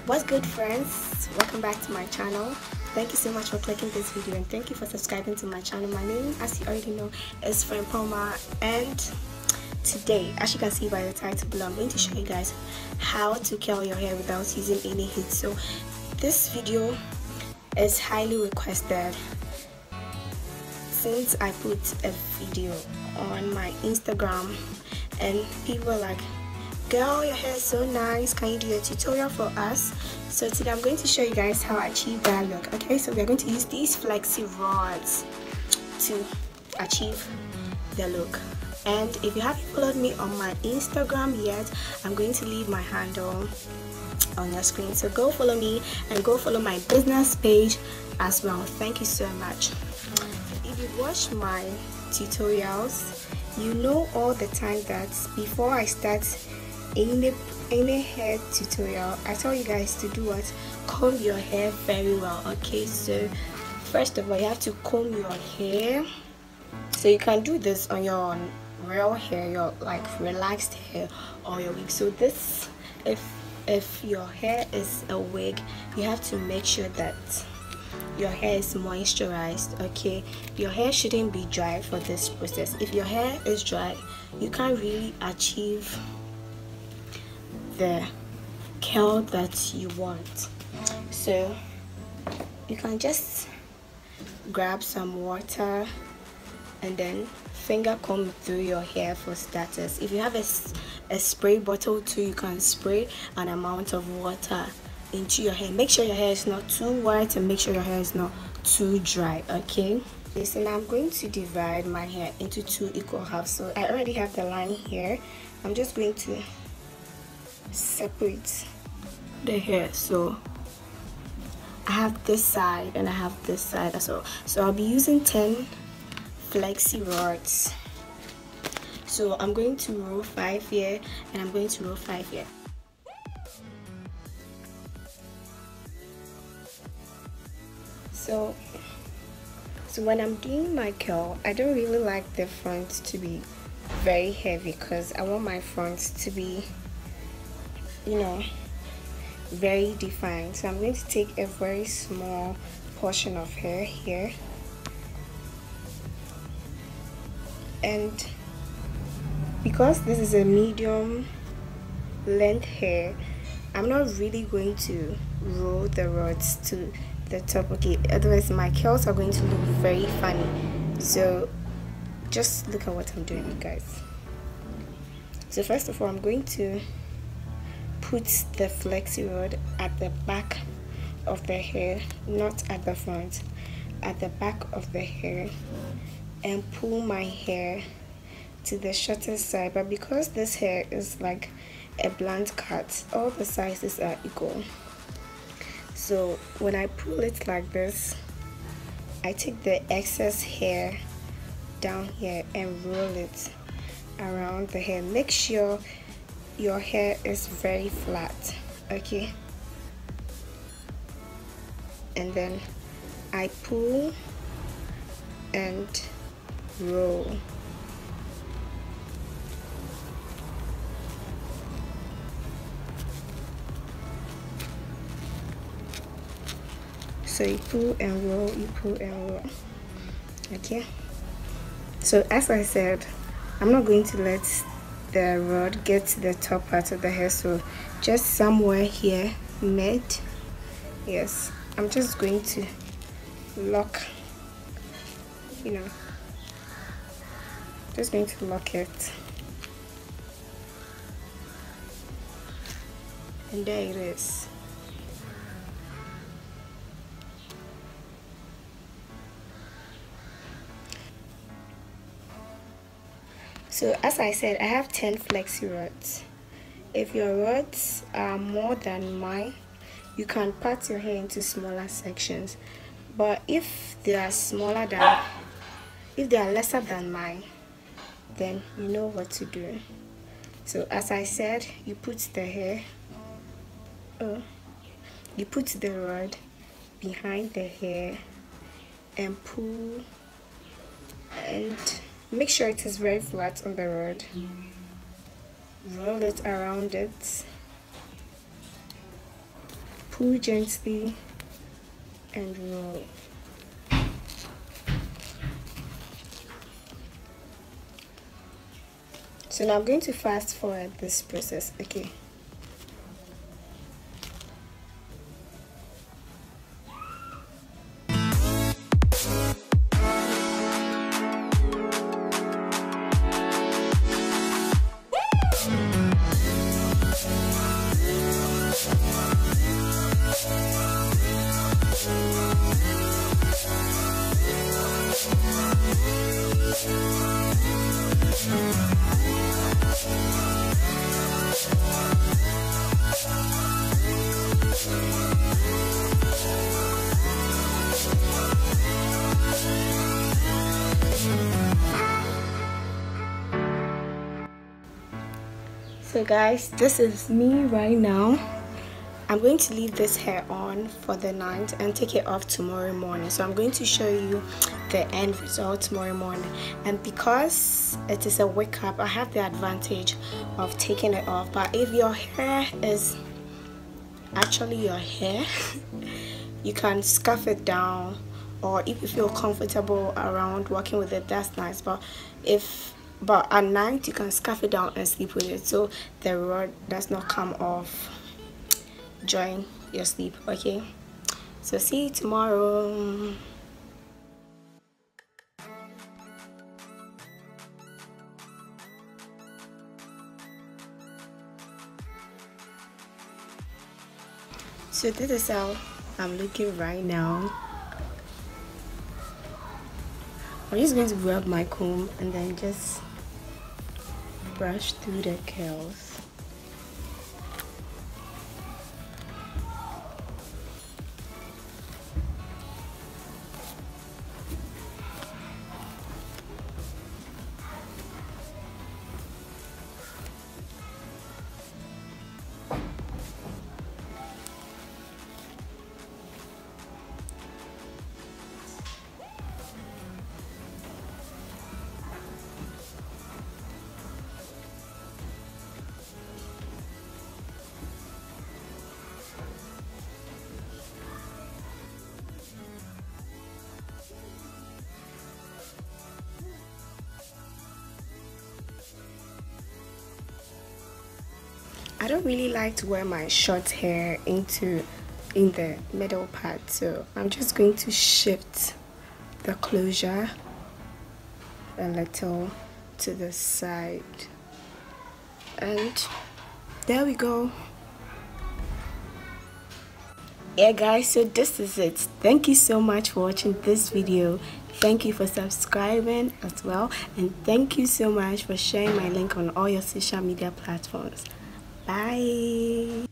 What's good, friends? Welcome back to my channel. Thank you so much for clicking this video and thank you for subscribing to my channel. My name, as you already know, is Friend Palma, and today, as you can see by the title below, I'm going to show you guys how to curl your hair without using any heat. So this video is highly requested since I put a video on my Instagram and people were like, girl, your hair is so nice, can you do a tutorial for us? So today I'm going to show you guys how I achieve that look. Okay, so we're going to use these flexi rods to achieve the look. And if you haven't followed me on my Instagram yet, I'm going to leave my handle on your screen, so go follow me and go follow my business page as well. Thank you so much. If you watch my tutorials, you know all the time that before I start any hair tutorial, I tell you guys to do what? Comb your hair very well. Okay, so first of all, you have to comb your hair. So you can do this on your real hair, your like relaxed hair, or your wig. So this, if your hair is a wig, you have to make sure that your hair is moisturized. Okay, your hair shouldn't be dry for this process. If your hair is dry, you can't really achieve the curl that you want. So you can just grab some water and then finger comb through your hair for starters. If you have a spray bottle too, you can spray an amount of water into your hair. Make sure your hair is not too wet and make sure your hair is not too dry. Okay, so now I'm going to divide my hair into 2 equal halves. So I already have the line here. I'm just going to separate the hair. So I have this side and I have this side as well. So I'll be using 10 flexi rods. So I'm going to roll 5 here and I'm going to roll 5 here. So when I'm doing my curl, I don't really like the front to be very heavy because I want my front to be, you know, very defined. So I'm going to take a very small portion of hair here, and because this is a medium length hair, I'm not really going to roll the rods to the top. Okay, otherwise my curls are going to look very funny. So just look at what I'm doing, guys. So first of all, I'm going to put the flexi rod at the back of the hair, not at the front, at the back of the hair, and pull my hair to the shortest side. But because this hair is like a blunt cut, all the sizes are equal. So when I pull it like this, I take the excess hair down here and roll it around the hair. Make sure your hair is very flat. Okay, and then I pull and roll. So you pull and roll, you pull and roll. Okay, so as I said, I'm not going to let the rod get to the top part of the hair, so just somewhere here mid, yes, I'm just going to lock, you know, just going to lock it, and there it is. So as I said, I have 10 flexi rods. If your rods are more than mine, you can part your hair into smaller sections. But if they are lesser than mine, then you know what to do. So as I said, you put the rod behind the hair and pull, and make sure it is very flat on the rod. Roll it around it pull gently and roll. So now I'm going to fast forward this process. Okay. So guys, this is me right now. I'm going to leave this hair on for the night and take it off tomorrow morning. So I'm going to show you the end result tomorrow morning. And because it is a wake up, I have the advantage of taking it off. But if your hair is actually your hair, you can scuff it down, or if you feel comfortable around working with it, that's nice. But at night you can scuff it down and sleep with it, so the rod does not come off during your sleep. Okay, so see you tomorrow. So this is how I'm looking right now. I'm just going to rub my comb and then just brush through the curls. I don't really like to wear my short hair in the middle part, so I'm just going to shift the closure a little to the side, and there we go. Yeah guys, so this is it. Thank you so much for watching this video. Thank you for subscribing as well, and thank you so much for sharing my link on all your social media platforms. Bye.